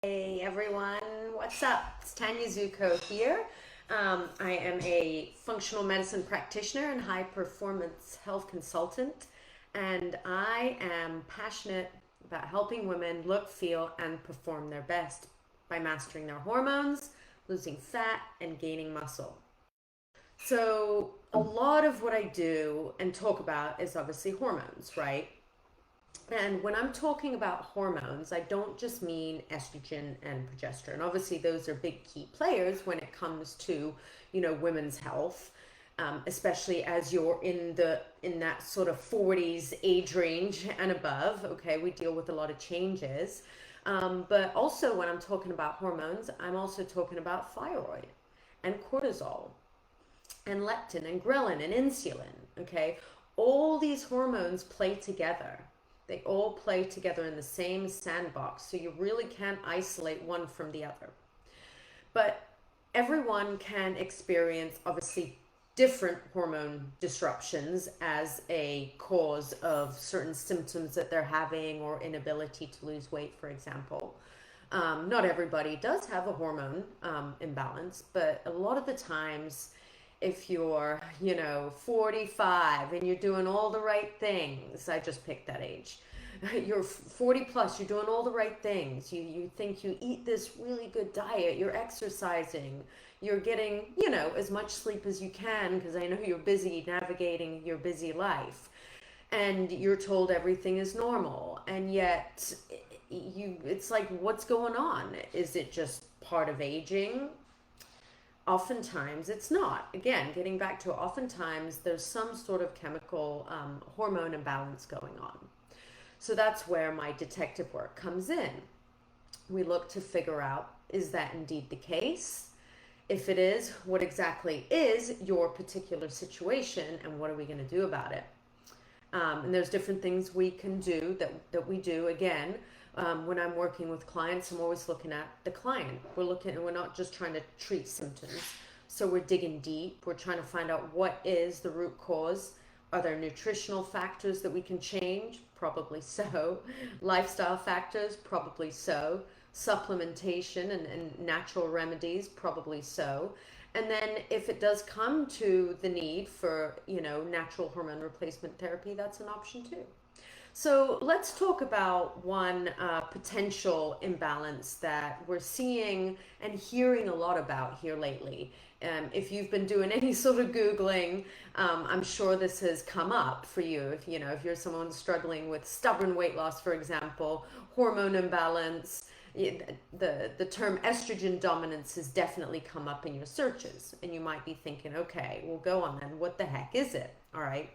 Hey everyone, what's up? It's Tanya Zucco here. I am a functional medicine practitioner and high performance health consultant, and I am passionate about helping women look, feel, and perform their best by mastering their hormones, losing fat, and gaining muscle. So, a lot of what I do and talk about is obviously hormones, right? And when I'm talking about hormones, I don't just mean estrogen and progesterone. Obviously, those are big key players when it comes to, women's health, especially as you're in that sort of 40s age range and above. Okay, we deal with a lot of changes. But also, when I'm talking about hormones, I'm also talking about thyroid and cortisol and leptin and ghrelin and insulin. Okay, all these hormones play together. They all play together in the same sandbox, so you really can't isolate one from the other. But everyone can experience, obviously, different hormone disruptions as a cause of certain symptoms that they're having or inability to lose weight, for example. Not everybody does have a hormone imbalance, but a lot of the times, if you're, 45 and you're doing all the right things, I just picked that age. You're 40 plus, you're doing all the right things. You think you eat this really good diet, you're exercising, you're getting, as much sleep as you can, because I know you're busy navigating your busy life. And you're told everything is normal. And yet, it's like, what's going on? Is it just part of aging? Oftentimes it's not. Again, getting back to oftentimes there's some sort of chemical hormone imbalance going on. So that's where my detective work comes in. We look to figure out, is that indeed the case? If it is, what exactly is your particular situation and what are we going to do about it? And there's different things we can do that we do. Again, when I'm working with clients, I'm always looking at the client. We're not just trying to treat symptoms. So we're digging deep. We're trying to find out what is the root cause. Are there nutritional factors that we can change? Probably so. Lifestyle factors? Probably so. Supplementation and natural remedies? Probably so. And then if it does come to the need for, natural hormone replacement therapy, that's an option too. So let's talk about one potential imbalance that we're seeing and hearing a lot about here lately. If you've been doing any sort of Googling, I'm sure this has come up for you. If you're someone struggling with stubborn weight loss, for example, hormone imbalance, the term estrogen dominance has definitely come up in your searches, and you might be thinking, okay, well, go on then. What the heck is it? All right.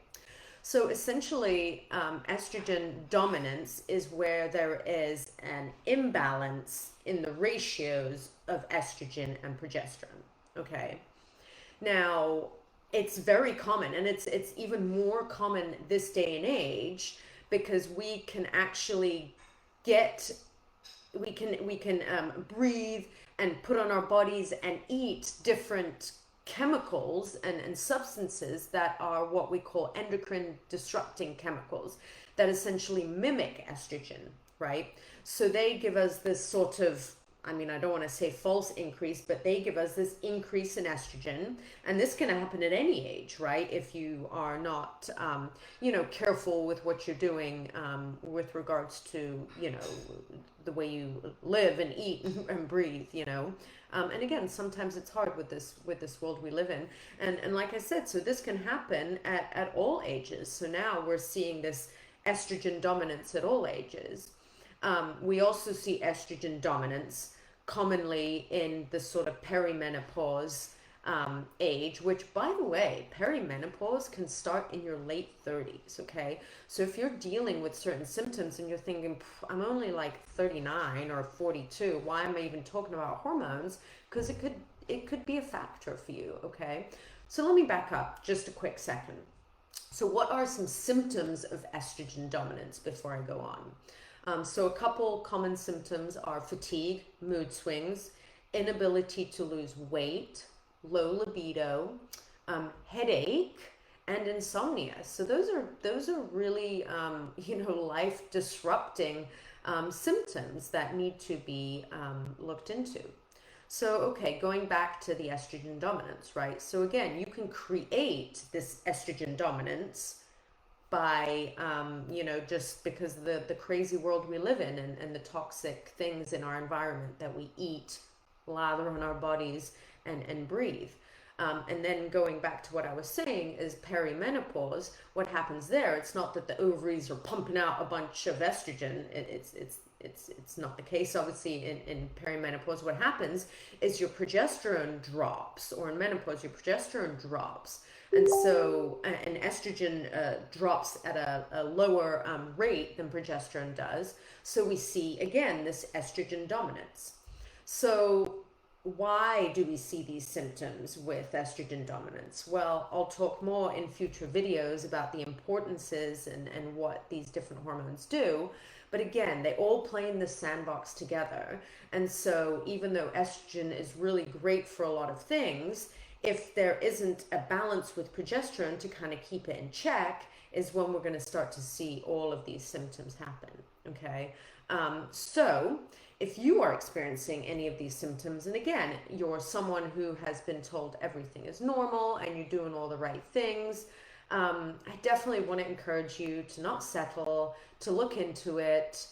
So essentially, estrogen dominance is where there is an imbalance in the ratios of estrogen and progesterone. Okay. Now, it's very common, and it's even more common this day and age because we can actually get we can breathe and put on our bodies and eat different chemicals and substances that are what we call endocrine disrupting chemicals that essentially mimic estrogen, right? So they give us this sort of, I don't want to say false increase, but they give us this increase in estrogen. And this can happen at any age, right? If you are not, careful with what you're doing with regards to, the way you live and eat and breathe. And again, sometimes it's hard with this world we live in. And like I said, so this can happen at all ages. So now we're seeing this estrogen dominance at all ages. We also see estrogen dominance commonly in the sort of perimenopause age, which, by the way, perimenopause can start in your late 30s, okay? So if you're dealing with certain symptoms and you're thinking, I'm only like 39 or 42, why am I even talking about hormones? Because it could be a factor for you, okay? So let me back up just a quick second. So what are some symptoms of estrogen dominance before I go on? So a couple common symptoms are fatigue, mood swings, inability to lose weight, low libido, headache, and insomnia. So those are really life disrupting symptoms that need to be looked into. So, okay, going back to the estrogen dominance, right? So again, you can create this estrogen dominance by, just because of the crazy world we live in, and the toxic things in our environment that we eat, lather on our bodies, and breathe. And then going back to what I was saying is perimenopause. What happens there? It's not that the ovaries are pumping out a bunch of estrogen. It's not the case. Obviously, in perimenopause, what happens is your progesterone drops, or in menopause, your progesterone drops. And so an estrogen drops at a lower rate than progesterone does. So we see, again, this estrogen dominance. So why do we see these symptoms with estrogen dominance? Well, I'll talk more in future videos about the importances and what these different hormones do. But again, they all play in this sandbox together. And so even though estrogen is really great for a lot of things, if there isn't a balance with progesterone to kind of keep it in check, is when we're going to start to see all of these symptoms happen. Okay. So if you are experiencing any of these symptoms, and again, you're someone who has been told everything is normal and you're doing all the right things, I definitely want to encourage you to not settle, to look into it,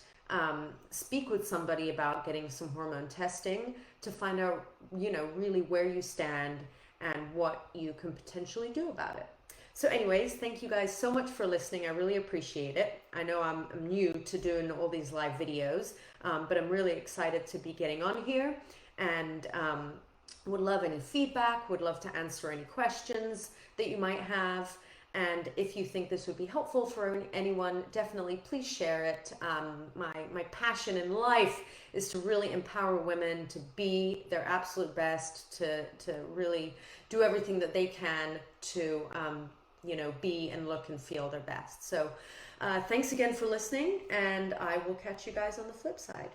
speak with somebody about getting some hormone testing to find out, really where you stand and what you can potentially do about it. So anyways, thank you guys so much for listening. I really appreciate it. I know I'm new to doing all these live videos, but I'm really excited to be getting on here, and would love any feedback, would love to answer any questions that you might have. And if you think this would be helpful for anyone, definitely please share it. My passion in life is to really empower women to be their absolute best, to really do everything that they can to be and look and feel their best. So thanks again for listening, and I will catch you guys on the flip side.